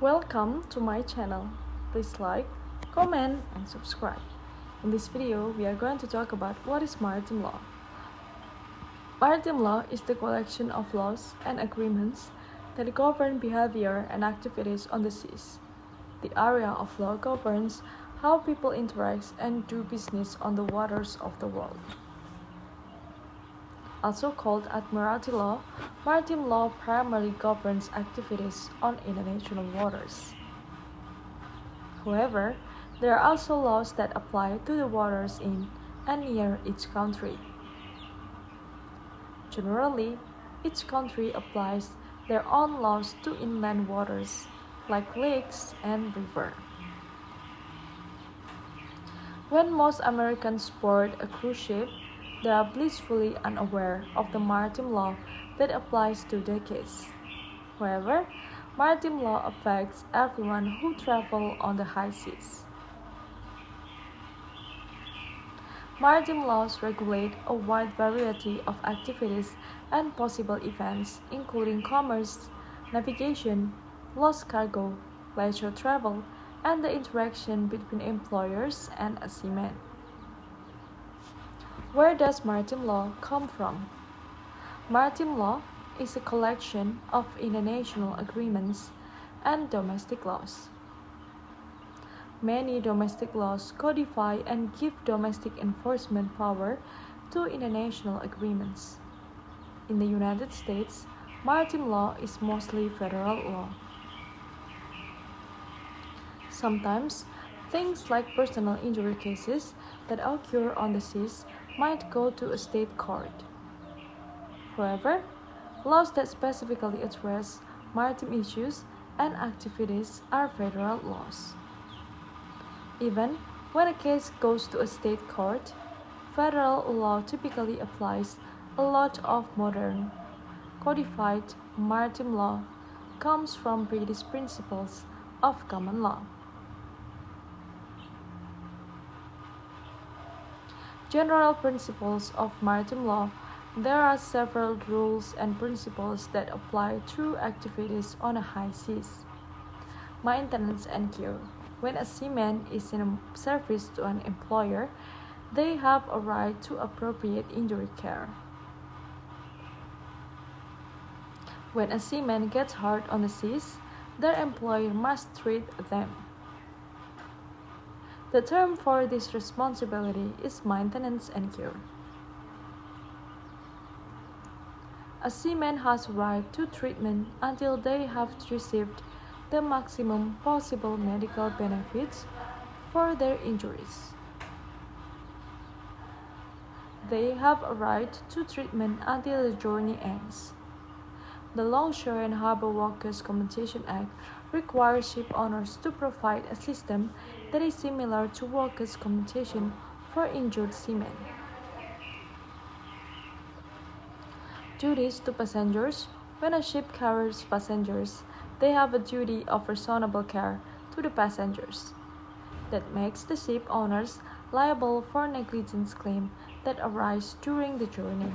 Welcome to my channel. Please like, comment, and subscribe. In this video, we are going to talk about what is maritime law. Maritime law is the collection of laws and agreements that govern behavior and activities on the seas. The area of law governs how people interact and do business on the waters of the world. Also called admiralty law, maritime law primarily governs activities on international waters. However, there are also laws that apply to the waters in and near each country. Generally, each country applies their own laws to inland waters, like lakes and rivers. When most Americans board a cruise ship, they are blissfully unaware of the maritime law that applies to their case. However, maritime law affects everyone who travels on the high seas. Maritime laws regulate a wide variety of activities and possible events, including commerce, navigation, lost cargo, leisure travel, and the interaction between employers and a seaman. Where does maritime law come from? Maritime law is a collection of international agreements and domestic laws. Many domestic laws codify and give domestic enforcement power to international agreements. In the United States, maritime law is mostly federal law. Sometimes, things like personal injury cases that occur on the seas might go to a state court. However, laws that specifically address maritime issues and activities are federal laws. Even when a case goes to a state court, federal law typically applies. A lot of modern, codified maritime law comes from British principles of common law. General principles of maritime law. There are several rules and principles that apply to activities on the high seas. Maintenance and cure. When a seaman is in service to an employer, they have a right to appropriate injury care. When a seaman gets hurt on the seas, their employer must treat them. The term for this responsibility is maintenance and cure. A seaman has a right to treatment until they have received the maximum possible medical benefits for their injuries. They have a right to treatment until the journey ends. The Longshore and Harbor Workers' Compensation Act requires ship owners to provide a system that is similar to workers' compensation for injured seamen. Duties to passengers. When a ship carries passengers, they have a duty of reasonable care to the passengers. That makes the ship owners liable for negligence claims that arise during the journey.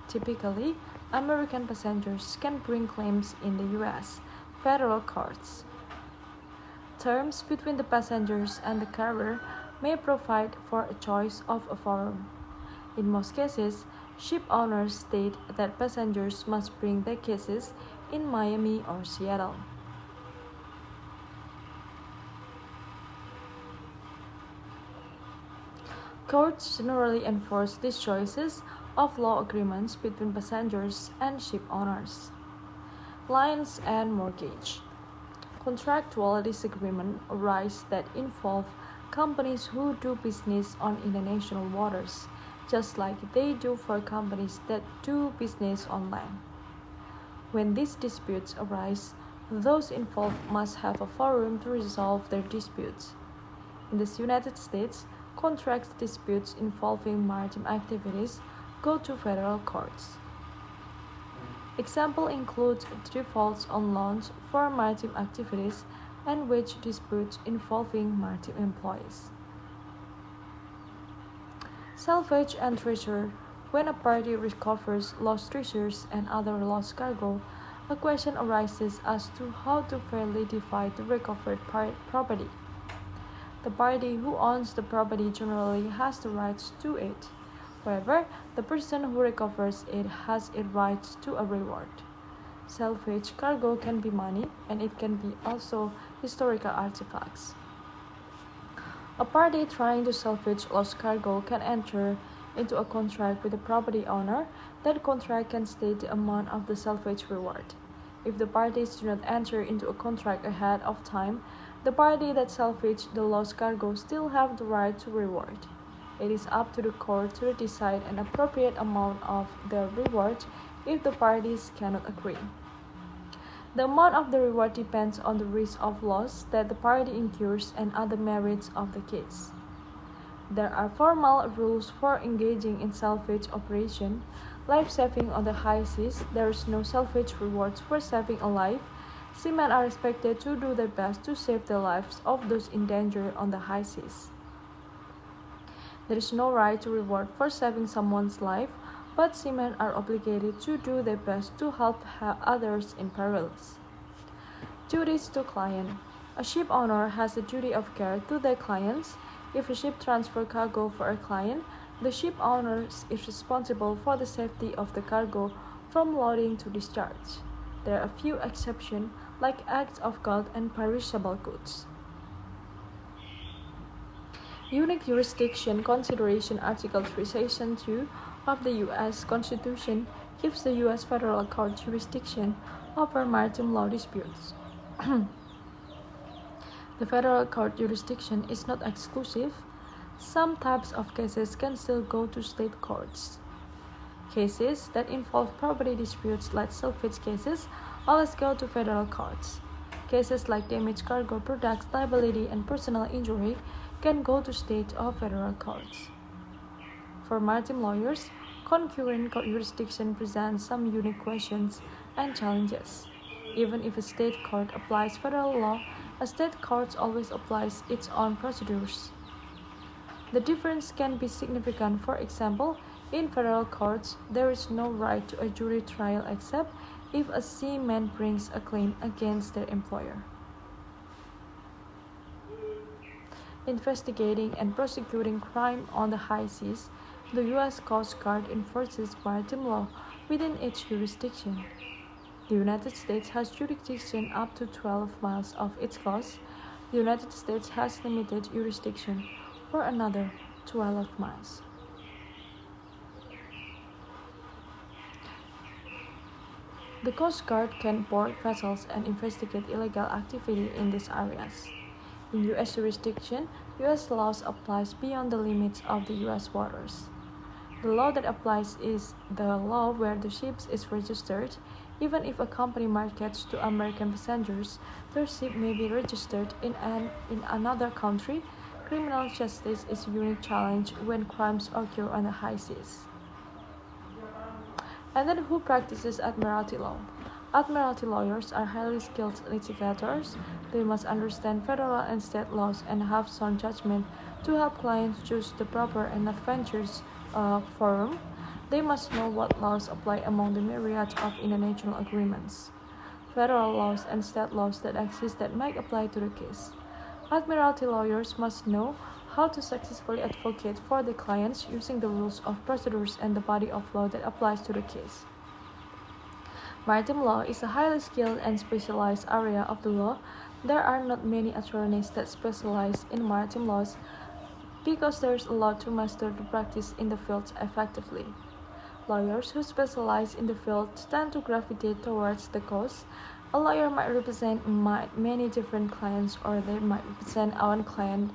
Typically, American passengers can bring claims in the U.S. federal courts. Terms between the passengers and the carrier may provide for a choice of a forum. In most cases, ship owners state that passengers must bring their cases in Miami or Seattle. Courts generally enforce these choices of law agreements between passengers and ship owners. Liens and mortgage. Contractual disagreements arise that involve companies who do business on international waters, just like they do for companies that do business on land. When these disputes arise, those involved must have a forum to resolve their disputes. In the United States, contract disputes involving maritime activities go to federal courts. Examples include defaults on loans for maritime activities and wage disputes involving maritime employees. Salvage and treasure. When a party recovers lost treasures and other lost cargo, a question arises as to how to fairly divide the recovered property. The party who owns the property generally has the rights to it. However, the person who recovers it has a right to a reward. Salvage cargo can be money, and it can be also historical artifacts. A party trying to salvage lost cargo can enter into a contract with the property owner. That contract can state the amount of the salvage reward. If the parties do not enter into a contract ahead of time, the party that salvaged the lost cargo still have the right to reward. It is up to the court to decide an appropriate amount of the reward if the parties cannot agree. The amount of the reward depends on the risk of loss that the party incurs and other merits of the case. There are formal rules for engaging in salvage operation. Life saving on the high seas, there is no salvage rewards for saving a life. Seamen are expected to do their best to save the lives of those in danger on the high seas. There is no right to reward for saving someone's life, but seamen are obligated to do their best to help others in perils. Duties to client. A ship owner has a duty of care to their clients. If a ship transfers cargo for a client, the ship owner is responsible for the safety of the cargo from loading to discharge. There are a few exceptions, like acts of God and perishable goods. Unique jurisdiction consideration. Article 3, Section 2 of the U.S. Constitution gives the U.S. Federal Court jurisdiction over maritime law disputes. The federal court jurisdiction is not exclusive. Some types of cases can still go to state courts. Cases that involve property disputes, like salvage cases, always go to federal courts. Cases like damaged cargo products, liability, and personal injury can go to state or federal courts. For maritime lawyers, concurrent jurisdiction presents some unique questions and challenges. Even if a state court applies federal law, a state court always applies its own procedures. The difference can be significant. For example, in federal courts, there is no right to a jury trial except if a seaman brings a claim against their employer. Investigating and prosecuting crime on the high seas, the U.S. Coast Guard enforces maritime law within its jurisdiction. The United States has jurisdiction up to 12 miles of its coast. The United States has limited jurisdiction for another 12 miles. The Coast Guard can board vessels and investigate illegal activity in these areas. In U.S. jurisdiction, U.S. laws applies beyond the limits of the U.S. waters. The law that applies is the law where the ship is registered. Even if a company markets to American passengers, their ship may be registered in another country. Criminal justice is a unique challenge when crimes occur on the high seas. And then who practices admiralty law? Admiralty lawyers are highly skilled litigators. They must understand federal and state laws and have sound judgment to help clients choose the proper and advantageous forum. They must know what laws apply among the myriad of international agreements, federal laws, and state laws that exist that might apply to the case. Admiralty lawyers must know how to successfully advocate for the clients using the rules of procedures and the body of law that applies to the case. Maritime law is a highly skilled and specialized area of the law. There are not many attorneys that specialize in maritime laws because there's a lot to master to practice in the field effectively. Lawyers who specialize in the field tend to gravitate towards the cause. A lawyer might represent many different clients, or they might represent one client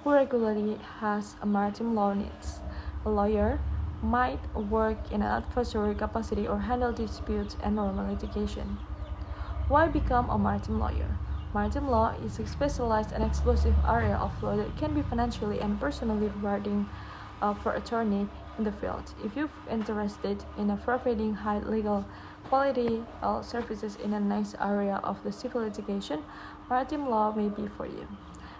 who regularly has a maritime law needs. A lawyer might work in an advisory capacity or handle disputes and normal litigation. Why become a maritime lawyer? Maritime law is a specialized and exclusive area of law that can be financially and personally rewarding for attorney in the field. If you're interested in providing high legal quality services in a nice area of the civil litigation, maritime law may be for you.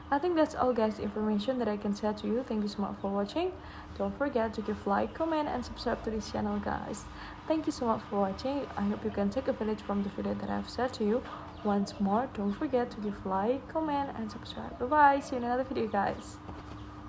I think that's all, guys, the information that I can share to you. Thank you so much for watching. Don't forget to give like, comment, and subscribe to this channel, guys. Thank you so much for watching. I hope you can take advantage from the video that I've shared to you. Once more, don't forget to give like, comment, and subscribe. Bye bye. See you in another video, guys.